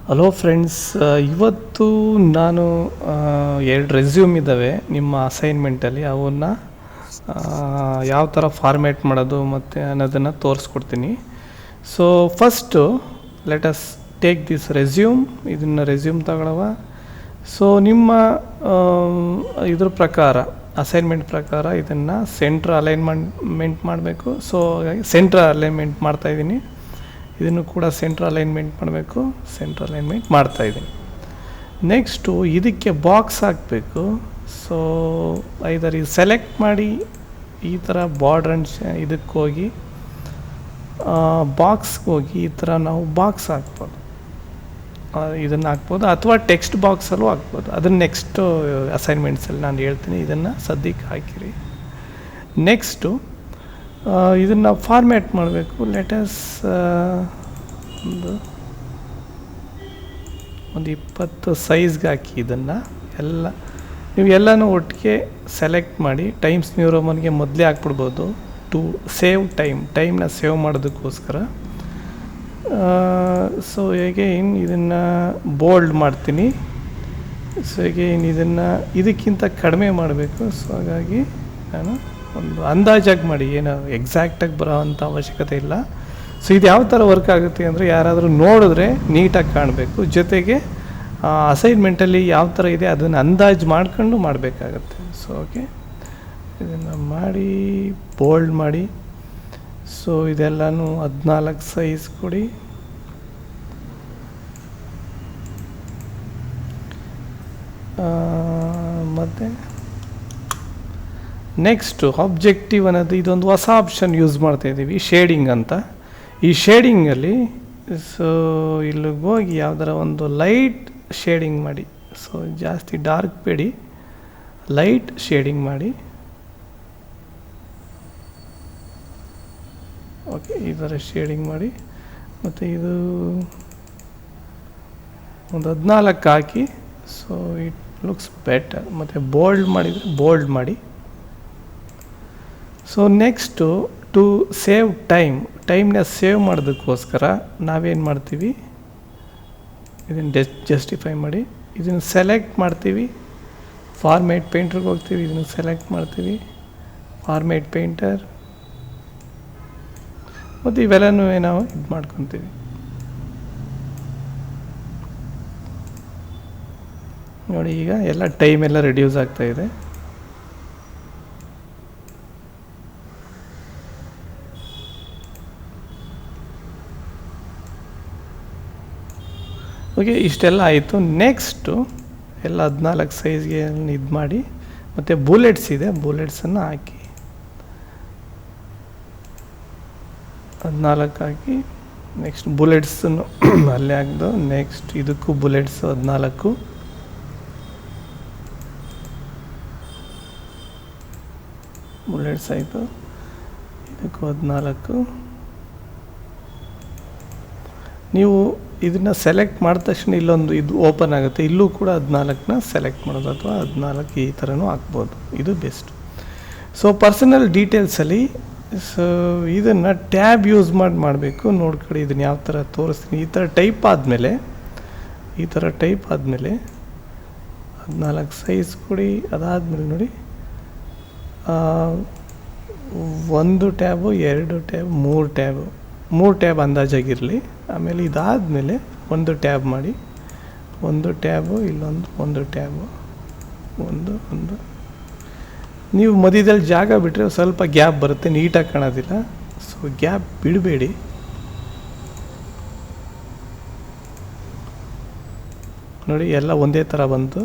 Hello friends, ಇವತ್ತು ನಾನು ಎರಡು ರೆಸ್ಯೂಮ್ ಇದ್ದಾವೆ ನಿಮ್ಮ ಅಸೈನ್ಮೆಂಟಲ್ಲಿ. ಅವನ್ನ ಯಾವ ಥರ ಫಾರ್ಮ್ಯಾಟ್ ಮಾಡೋದು ಮತ್ತು ಅನ್ನೋದನ್ನು ತೋರಿಸ್ಕೊಡ್ತೀನಿ. So first let us take this resume. ಇದನ್ನು ರೆಸ್ಯೂಮ್ ತಗೊಳವ. ಸೊ ನಿಮ್ಮ ಇದ್ರ ಪ್ರಕಾರ, ಅಸೈನ್ಮೆಂಟ್ ಪ್ರಕಾರ ಇದನ್ನು ಸೆಂಟ್ರ್ ಅಲೈನ್ಮೆಂಟ್ ಮಾಡಬೇಕು. ಸೊ ಹಾಗಾಗಿ ಸೆಂಟ್ರ್ ಅಲೈನ್ಮೆಂಟ್ ಮಾಡ್ತಾಯಿದ್ದೀನಿ. ಇದನ್ನು ಕೂಡ ಸೆಂಟ್ರ್ ಅಲೈನ್ಮೆಂಟ್ ಮಾಡಬೇಕು. ಸೆಂಟ್ರ್ ಅಲೈನ್ಮೆಂಟ್ ಮಾಡ್ತಾಯಿದ್ದೀನಿ. ನೆಕ್ಸ್ಟು ಇದಕ್ಕೆ ಬಾಕ್ಸ್ ಹಾಕಬೇಕು. ಸೊ ಐದರ್ ಇದು ಸೆಲೆಕ್ಟ್ ಮಾಡಿ ಈ ಥರ ಬಾರ್ಡ್ರ್ ಅಂಡ್ ಇದಕ್ಕೆ ಹೋಗಿ ಬಾಕ್ಸ್ಗೆ ಹೋಗಿ ಈ ಥರ ನಾವು ಬಾಕ್ಸ್ ಹಾಕ್ಬೋದು. ಇದನ್ನು ಹಾಕ್ಬೋದು ಅಥವಾ ಟೆಕ್ಸ್ಟ್ ಬಾಕ್ಸಲ್ಲೂ ಹಾಕ್ಬೋದು. ಅದನ್ನು ನೆಕ್ಸ್ಟು ಅಸೈನ್ಮೆಂಟ್ಸಲ್ಲಿ ನಾನು ಹೇಳ್ತೀನಿ. ಇದನ್ನು ಸದ್ಯಕ್ಕೆ ಹಾಕಿರಿ. ನೆಕ್ಸ್ಟು ಇದನ್ನು ಫಾರ್ಮ್ಯಾಟ್ ಮಾಡಬೇಕು. ಲೆಟಸ್ ಒಂದು 20 ಸೈಜ್ಗೆ ಹಾಕಿ. ಇದನ್ನು ನೀವು ಎಲ್ಲನೂ ಒಟ್ಟಿಗೆ ಸೆಲೆಕ್ಟ್ ಮಾಡಿ ಟೈಮ್ಸ್ ನ್ಯೂ ರೋಮನ್ಗೆ ಮೊದಲೇ ಹಾಕ್ಬಿಡ್ಬೋದು ಟು ಸೇವ್ ಟೈಮ್ನ ಸೇವ್ ಮಾಡೋದಕ್ಕೋಸ್ಕರ. ಸೊ ಹೇಗೆ ಇದನ್ನು ಬೋಲ್ಡ್ ಮಾಡ್ತೀನಿ. ಸೊ ಹೇಗೆ ಇದಕ್ಕಿಂತ ಕಡಿಮೆ ಮಾಡಬೇಕು. ಸೊ ಹಾಗಾಗಿ ನಾನು ಒಂದು ಅಂದಾಜಾಗಿ ಮಾಡಿ, ಏನು ಎಕ್ಸಾಕ್ಟಾಗಿ ಬರೋ ಅಂಥ ಅವಶ್ಯಕತೆ ಇಲ್ಲ. ಸೊ ಇದು ಯಾವ ಥರ ವರ್ಕ್ ಆಗುತ್ತೆ ಅಂದರೆ, ಯಾರಾದರೂ ನೋಡಿದ್ರೆ ನೀಟಾಗಿ ಕಾಣಬೇಕು. ಜೊತೆಗೆ ಅಸೈನ್ಮೆಂಟಲ್ಲಿ ಯಾವ ಥರ ಇದೆ ಅದನ್ನು ಅಂದಾಜು ಮಾಡ್ಕೊಂಡು ಮಾಡಬೇಕಾಗತ್ತೆ. ಸೊ ಓಕೆ, ಇದನ್ನು ಮಾಡಿ ಬೋಲ್ಡ್ ಮಾಡಿ. ಸೊ ಇದೆಲ್ಲನೂ 14 ಸೈಜ್ ಕೊಡಿ. ಮತ್ತು ನೆಕ್ಸ್ಟು ಆಬ್ಜೆಕ್ಟಿವ್ ಅನ್ನೋದು ಇದೊಂದು ಹೊಸ ಆಪ್ಷನ್ ಯೂಸ್ ಮಾಡ್ತಾಯಿದ್ದೀವಿ, ಶೇಡಿಂಗ್ ಅಂತ. ಈ ಶೇಡಿಂಗಲ್ಲಿ ಸೊ ಇಲ್ಲಿಗೆ ಹೋಗಿ ಯಾವುದರ ಒಂದು ಲೈಟ್ ಶೇಡಿಂಗ್ ಮಾಡಿ. ಸೊ ಜಾಸ್ತಿ ಡಾರ್ಕ್ ಬೇಡಿ, ಲೈಟ್ ಶೇಡಿಂಗ್ ಮಾಡಿ. ಓಕೆ, ಈ ಥರ ಶೇಡಿಂಗ್ ಮಾಡಿ. ಮತ್ತು ಇದು ಒಂದು 14 ಹಾಕಿ. So it looks better. ಮತ್ತು ಬೋಲ್ಡ್ ಮಾಡಿದರೆ ಬೋಲ್ಡ್ ಮಾಡಿ. ಸೊ ನೆಕ್ಸ್ಟು ಟು ಸೇವ್ ಟೈಮ್ನ ಸೇವ್ ಮಾಡೋದಕ್ಕೋಸ್ಕರ ನಾವೇನು ಮಾಡ್ತೀವಿ, ಇದನ್ನು ಜಸ್ಟಿಫೈ ಮಾಡಿ. ಇದನ್ನು ಸೆಲೆಕ್ಟ್ ಮಾಡ್ತೀವಿ, ಫಾರ್ಮೇಟ್ ಪೇಂಟರ್ಗೆ ಹೋಗ್ತೀವಿ. ಇದನ್ನು ಸೆಲೆಕ್ಟ್ ಮಾಡ್ತೀವಿ, ಫಾರ್ಮೇಟ್ ಪೇಂಟರ್. ಮತ್ತು ಇವೆಲ್ಲನೂ ನಾವು ಇದು ಮಾಡ್ಕೊತೀವಿ. ನೋಡಿ, ಈಗ ಎಲ್ಲ ಟೈಮೆಲ್ಲ ರೆಡ್ಯೂಸ್ ಆಗ್ತಾಯಿದೆ. ಓಕೆ, ಇಷ್ಟೆಲ್ಲ ಆಯಿತು. ನೆಕ್ಸ್ಟು ಎಲ್ಲ 14 ಸೈಜ್ಗೆ ಇದು ಮಾಡಿ. ಮತ್ತು ಬುಲೆಟ್ಸ್ ಇದೆ, ಬುಲೆಟ್ಸನ್ನು ಹಾಕಿ. 14 ಹಾಕಿ. ನೆಕ್ಸ್ಟ್ ಬುಲೆಟ್ಸನ್ನು ಅಲ್ಲೇ ಹಾಕ್ದು. ನೆಕ್ಸ್ಟ್ ಇದಕ್ಕೂ ಬುಲೆಟ್ಸ್ 14. ಬುಲೆಟ್ಸ್ ಆಯಿತು. ಇದಕ್ಕೂ 14. ನೀವು ಇದನ್ನು ಸೆಲೆಕ್ಟ್ ಮಾಡಿದ ತಕ್ಷಣ ಇಲ್ಲೊಂದು ಇದು ಓಪನ್ ಆಗುತ್ತೆ. ಇಲ್ಲೂ ಕೂಡ 14ನ ಸೆಲೆಕ್ಟ್ ಮಾಡೋದು, ಅಥವಾ 14 ಈ ಥರನೂ ಹಾಕ್ಬೋದು. ಇದು ಬೆಸ್ಟ್. ಸೊ ಪರ್ಸನಲ್ ಡೀಟೇಲ್ಸಲ್ಲಿ ಸೊ ಇದನ್ನು ಟ್ಯಾಬ್ ಯೂಸ್ ಮಾಡಬೇಕು. ನೋಡ್ಕೊಳ್ಳಿ, ಇದನ್ನು ಯಾವ ಥರ ತೋರಿಸ್ತೀನಿ. ಈ ಥರ ಟೈಪ್ ಆದಮೇಲೆ 14 ಸೈಜ್ ಕೊಡಿ. ಅದಾದಮೇಲೆ ನೋಡಿ, 1 ಟ್ಯಾಬು, 2 ಟ್ಯಾಬ್, 3 ಟ್ಯಾಬ್ ಅಂದಾಜಾಗಿರಲಿ. ಆಮೇಲೆ ಇದಾದಮೇಲೆ 1 ಟ್ಯಾಬ್ ಮಾಡಿ. 1 ಟ್ಯಾಬು, ಇಲ್ಲೊಂದು 1 ಟ್ಯಾಬು, ಒಂದು. ನೀವು ಮಧ್ಯದಲ್ಲಿ ಜಾಗ ಬಿಟ್ಟರೆ ಸ್ವಲ್ಪ ಗ್ಯಾಪ್ ಬರುತ್ತೆ, ನೀಟಾಗಿ ಕಾಣೋದಿಲ್ಲ. ಸೊ ಗ್ಯಾಪ್ ಬಿಡಬೇಡಿ. ನೋಡಿ, ಎಲ್ಲ ಒಂದೇ ಥರ ಬಂತು.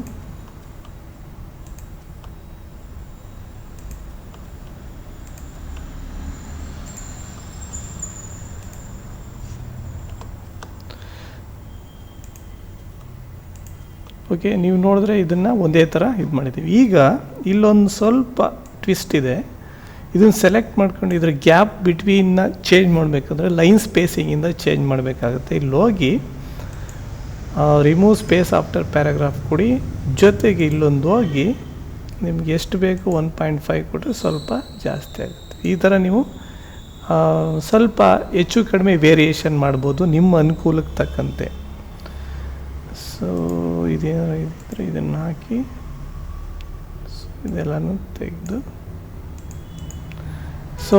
ಓಕೆ, ನೀವು ನೋಡಿದ್ರೆ ಇದನ್ನು ಒಂದೇ ಥರ ಇದು ಮಾಡಿದ್ದೀವಿ. ಈಗ ಇಲ್ಲೊಂದು ಸ್ವಲ್ಪ ಟ್ವಿಸ್ಟ್ ಇದೆ. ಇದನ್ನು ಸೆಲೆಕ್ಟ್ ಮಾಡ್ಕೊಂಡು ಇದ್ರ ಗ್ಯಾಪ್ ಬಿಟ್ವೀನ್ನ ಚೇಂಜ್ ಮಾಡಬೇಕಂದ್ರೆ ಲೈನ್ ಸ್ಪೇಸಿಂಗಿಂದ ಚೇಂಜ್ ಮಾಡಬೇಕಾಗುತ್ತೆ. ಇಲ್ಲಿ ಹೋಗಿ ರಿಮೂವ್ ಸ್ಪೇಸ್ ಆಫ್ಟರ್ ಪ್ಯಾರಾಗ್ರಾಫ್ ಕೊಡಿ. ಜೊತೆಗೆ ಇಲ್ಲೊಂದು ಹೋಗಿ ನಿಮ್ಗೆ ಎಷ್ಟು ಬೇಕು 1.5 ಕೊಟ್ಟರೆ ಸ್ವಲ್ಪ ಜಾಸ್ತಿ ಆಗುತ್ತೆ. ಈ ಥರ ನೀವು ಸ್ವಲ್ಪ ಹೆಚ್ಚು ಕಡಿಮೆ ವೇರಿಯೇಷನ್ ಮಾಡ್ಬೋದು ನಿಮ್ಮ ಅನುಕೂಲಕ್ಕೆ ತಕ್ಕಂತೆ. ಸೊ ಇದೇನಾದ್ರು ಇದ್ದರೆ ಇದನ್ನು ಹಾಕಿ ಇದೆಲ್ಲನೂ ತೆಗೆದು. ಸೊ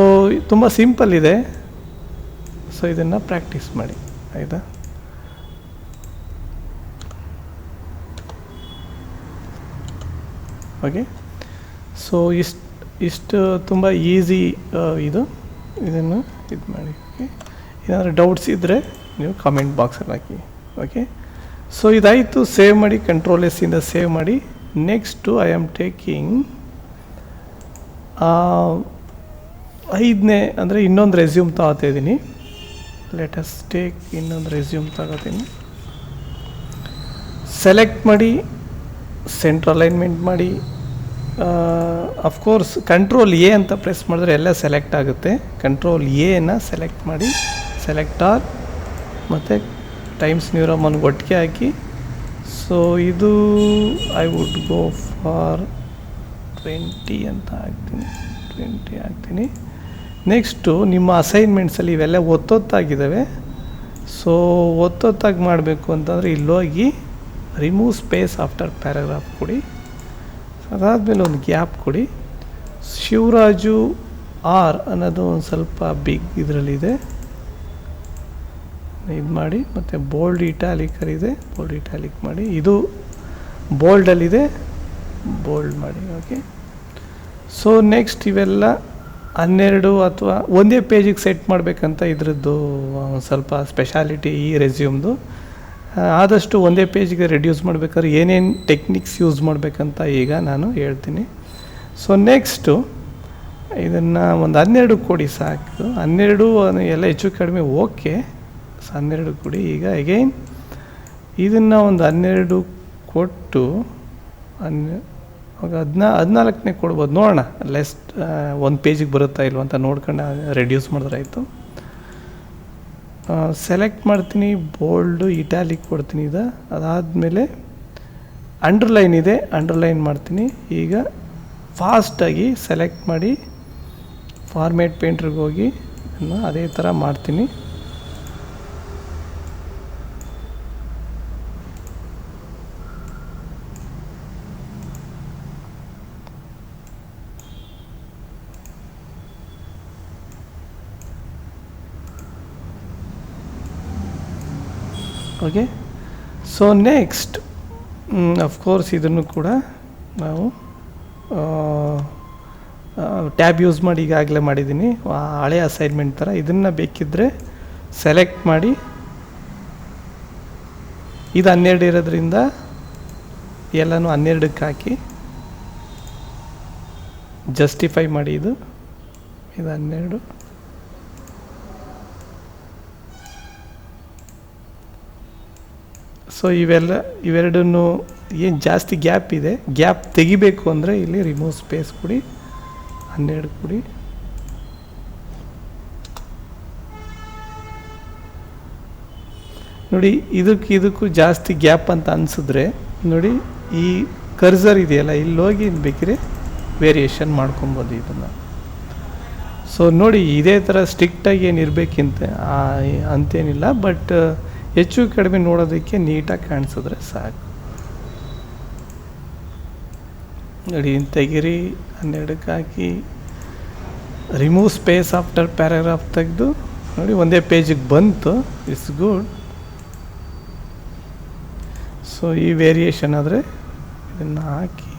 ತುಂಬ ಸಿಂಪಲ್ ಇದೆ. ಸೊ ಇದನ್ನು ಪ್ರಾಕ್ಟೀಸ್ ಮಾಡಿ, ಆಯಿತಾ? ಓಕೆ. ಸೊ ಇಷ್ಟು ತುಂಬ ಈಸಿ ಇದನ್ನು ಇದು ಮಾಡಿ. ಓಕೆ, ಏನಾದರೂ ಡೌಟ್ಸ್ ಇದ್ದರೆ ನೀವು ಕಾಮೆಂಟ್ ಬಾಕ್ಸಲ್ಲಿ ಹಾಕಿ. ಓಕೆ, ಸೊ ಇದಾಯಿತು. ಸೇವ್ ಮಾಡಿ, ಕಂಟ್ರೋಲ್ ಎಸ್ಸಿಂದ ಸೇವ್ ಮಾಡಿ. ನೆಕ್ಸ್ಟು ಐ ಆಮ್ ಟೇಕಿಂಗ್ 5ನೇ ಅಂದರೆ ಇನ್ನೊಂದು ರೆಸ್ಯೂಮ್ ತಗೋತಾ ಇದ್ದೀನಿ. ಲೆಟಸ್ ಟೇಕ್ ಇನ್ನೊಂದು ರೆಸ್ಯೂಮ್ ತಗೋತೀನಿ. ಸೆಲೆಕ್ಟ್ ಮಾಡಿ, ಸೆಂಟ್ರ್ ಅಲೈನ್ಮೆಂಟ್ ಮಾಡಿ. ಅಫ್ಕೋರ್ಸ್ ಕಂಟ್ರೋಲ್ ಎ ಅಂತ ಪ್ರೆಸ್ ಮಾಡಿದ್ರೆ ಎಲ್ಲ ಸೆಲೆಕ್ಟ್ ಆಗುತ್ತೆ. ಕಂಟ್ರೋಲ್ ಎನ ಸೆಲೆಕ್ಟ್ ಮಾಡಿ, ಸೆಲೆಕ್ಟ್ ಆಲ್ ಮತ್ತು ಟೈಮ್ಸ್ ನ್ಯೂ ರೋಮನ್ ಒಟ್ಟಿಗೆ ಹಾಕಿ. ಸೊ ಇದು ಐ ವುಡ್ ಗೋ ಫಾರ್ 20 ಅಂತ ಹಾಕ್ತೀನಿ. 20 ಹಾಕ್ತೀನಿ. ನೆಕ್ಸ್ಟು ನಿಮ್ಮ ಅಸೈನ್ಮೆಂಟ್ಸಲ್ಲಿ ಇವೆಲ್ಲ ಒತ್ತೊತ್ತಾಗಿದ್ದಾವೆ. ಸೊ ಒತ್ತೊತ್ತಾಗಿ ಮಾಡಬೇಕು ಅಂತಂದರೆ ಇಲ್ಲೋಗಿ ರಿಮೂವ್ ಸ್ಪೇಸ್ ಆಫ್ಟರ್ ಪ್ಯಾರಾಗ್ರಾಫ್ ಕೊಡಿ. ಅದಾದಮೇಲೆ ಒಂದು ಗ್ಯಾಪ್ ಕೊಡಿ. ಶಿವರಾಜು ಆರ್ ಅನ್ನೋದು ಒಂದು ಸ್ವಲ್ಪ ಬಿಗ್ ಇದರಲ್ಲಿದೆ, ಇದು ಮಾಡಿ. ಮತ್ತು ಬೋಲ್ಡ್ ಇಟಾಲಿಕರ್ ಇದೆ, ಬೋಲ್ಡ್ ಇಟಾಲಿಕ್ ಮಾಡಿ. ಇದು ಬೋಲ್ಡಲ್ಲಿದೆ, ಬೋಲ್ಡ್ ಮಾಡಿ. ಓಕೆ. ಸೊ ನೆಕ್ಸ್ಟ್ ಇವೆಲ್ಲ 12 ಅಥವಾ ಒಂದೇ ಪೇಜಿಗೆ ಸೆಟ್ ಮಾಡಬೇಕಂತ ಇದ್ರದ್ದು ಒಂದು ಸ್ವಲ್ಪ ಸ್ಪೆಷಾಲಿಟಿ ಈ ರೆಸ್ಯೂಮ್ದು. ಆದಷ್ಟು ಒಂದೇ ಪೇಜ್ಗೆ ರೆಡ್ಯೂಸ್ ಮಾಡಬೇಕಾದ್ರೆ ಏನೇನು ಟೆಕ್ನಿಕ್ಸ್ ಯೂಸ್ ಮಾಡಬೇಕಂತ ಈಗ ನಾನು ಹೇಳ್ತೀನಿ. ಸೊ ನೆಕ್ಸ್ಟು ಇದನ್ನು ಒಂದು 12 ಕೊಡಿ ಸಾಕು. 12 ಎಲ್ಲ ಹೆಚ್ಚು ಕಡಿಮೆ ಓಕೆ. ಸೊ 12 ಕೊಡಿ. ಈಗ ಅಗೈನ್ ಇದನ್ನು ಒಂದು 12 ಕೊಟ್ಟು 14ನೇ ಕೊಡ್ಬೋದು. ನೋಡೋಣ ಒಂದು ಪೇಜಿಗೆ ಬರುತ್ತಾ ಇಲ್ವ ಅಂತ ನೋಡ್ಕೊಂಡು ರೆಡ್ಯೂಸ್ ಮಾಡಿದ್ರೆ ಆಯಿತು. ಸೆಲೆಕ್ಟ್ ಮಾಡ್ತೀನಿ, ಬೋಲ್ಡು ಇಟಾಲಿಕ್ ಕೊಡ್ತೀನಿ. ಅದಾದಮೇಲೆ ಅಂಡರ್ಲೈನ್ ಇದೆ, ಅಂಡರ್ಲೈನ್ ಮಾಡ್ತೀನಿ. ಈಗ ಫಾಸ್ಟಾಗಿ ಸೆಲೆಕ್ಟ್ ಮಾಡಿ ಫಾರ್ಮೇಟ್ ಪೇಂಟ್ರಿಗೆ ಹೋಗಿ ಅದೇ ಥರ ಮಾಡ್ತೀನಿ. ಓಕೆ. ಸೊ ನೆಕ್ಸ್ಟ್ ಅಫ್ಕೋರ್ಸ್ ಇದನ್ನು ಕೂಡ ನಾವು ಟ್ಯಾಬ್ ಯೂಸ್ ಮಾಡಿ ಈಗಾಗಲೇ ಮಾಡಿದ್ದೀನಿ, ಹಳೆ ಅಸೈನ್ಮೆಂಟ್ ಥರ. ಇದನ್ನು ಬೇಕಿದ್ದರೆ ಸೆಲೆಕ್ಟ್ ಮಾಡಿ, ಇದು 12 ಇರೋದ್ರಿಂದ ಎಲ್ಲನೂ 12ಕ್ಕೆ ಹಾಕಿ ಜಸ್ಟಿಫೈ ಮಾಡಿ. ಇದು 12. ಸೊ ಇವೆರಡನ್ನು ಏನು ಜಾಸ್ತಿ ಗ್ಯಾಪ್ ಇದೆ, ಗ್ಯಾಪ್ ತೆಗಿಬೇಕು ಅಂದರೆ ಇಲ್ಲಿ ರಿಮೂವ್ ಸ್ಪೇಸ್ ಕೊಡಿ, 12 ಕೊಡಿ. ನೋಡಿ ಇದಕ್ಕೂ ಜಾಸ್ತಿ ಗ್ಯಾಪ್ ಅಂತ ಅನಿಸಿದ್ರೆ ನೋಡಿ ಈ ಕರ್ಸರ್ ಇದೆಯಲ್ಲ, ಇಲ್ಲಿ ಹೋಗಿ ಬೇಕಿದ್ರೆ ವೇರಿಯೇಷನ್ ಮಾಡ್ಕೊಬೋದು ಇದನ್ನು. ಸೊ ನೋಡಿ ಇದೇ ಥರ ಸ್ಟ್ರಿಕ್ಟಾಗಿ ಏನು ಇರಬೇಕಿಂತ ಅಂತೇನಿಲ್ಲ, ಬಟ್ ಹೆಚ್ಚು ಕಡಿಮೆ ನೋಡೋದಕ್ಕೆ ನೀಟಾಗಿ ಕಾಣಿಸಿದ್ರೆ ಸಾಕು. ನೋಡಿ ತೆಗಿರಿ, 12ಕ್ಕೆ ಹಾಕಿ, ರಿಮೂವ್ ಸ್ಪೇಸ್ ಆಫ್ಟರ್ ಪ್ಯಾರಾಗ್ರಾಫ್ ತೆಗೆದು ನೋಡಿ ಒಂದೇ ಪೇಜಿಗೆ ಬಂತು. It's good. ಸೊ ಈ ವೇರಿಯೇಷನ್ ಆದರೆ ಇದನ್ನು ಹಾಕಿ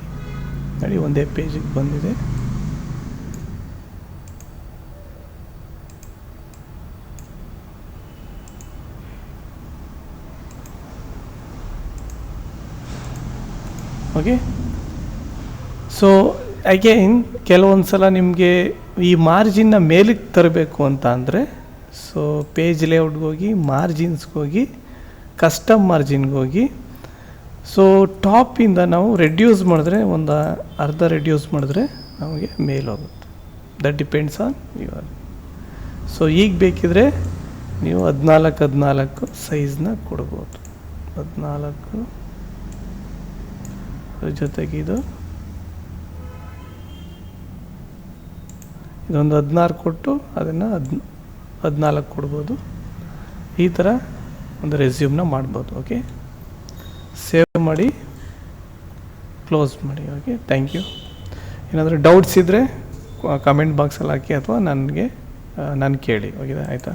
ನೋಡಿ ಒಂದೇ ಪೇಜಿಗೆ ಬಂದಿದೆ. ಓಕೆ. ಸೊ ಅಗೈನ್ ಕೆಲವೊಂದು ಸಲ ನಿಮಗೆ ಈ ಮಾರ್ಜಿನ್ನ ಮೇಲಕ್ಕೆ ತರಬೇಕು ಅಂತ ಅಂದರೆ ಸೊ ಪೇಜ್ ಲೇಔಟ್ಗೆ ಹೋಗಿ, ಮಾರ್ಜಿನ್ಸ್ಗೆ ಹೋಗಿ, ಕಸ್ಟಮ್ ಮಾರ್ಜಿನ್ಗೆ ಹೋಗಿ. ಸೊ ಟಾಪಿಂದ ನಾವು ರೆಡ್ಯೂಸ್ ಮಾಡಿದ್ರೆ ಒಂದು ಅರ್ಧ ರೆಡ್ಯೂಸ್ ಮಾಡಿದ್ರೆ ನಮಗೆ ಮೇಲ್ ಹೋಗುತ್ತೆ. That depends on your. So ಈಗ ಬೇಕಿದ್ರೆ ನೀವು 14 ಸೈಜ್ನ ಕೊಡ್ಬೋದು. 14 ಜೊತೆಗೆ ಇದೊಂದು 16 ಕೊಟ್ಟು ಅದನ್ನು 14 ಕೊಡ್ಬೋದು. ಈ ಥರ ಒಂದು ರೆಸ್ಯೂಮ್ನ ಮಾಡ್ಬೋದು. ಓಕೆ. ಸೇವ್ ಮಾಡಿ ಕ್ಲೋಸ್ ಮಾಡಿ. Okay, thank you. ಏನಾದರೂ ಡೌಟ್ಸ್ ಇದ್ದರೆ ಕಮೆಂಟ್ ಬಾಕ್ಸಲ್ಲಿ ಹಾಕಿ ಅಥವಾ ನಾನು ಕೇಳಿ. ಓಕೆ, ಆಯಿತಾ?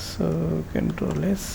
So control S.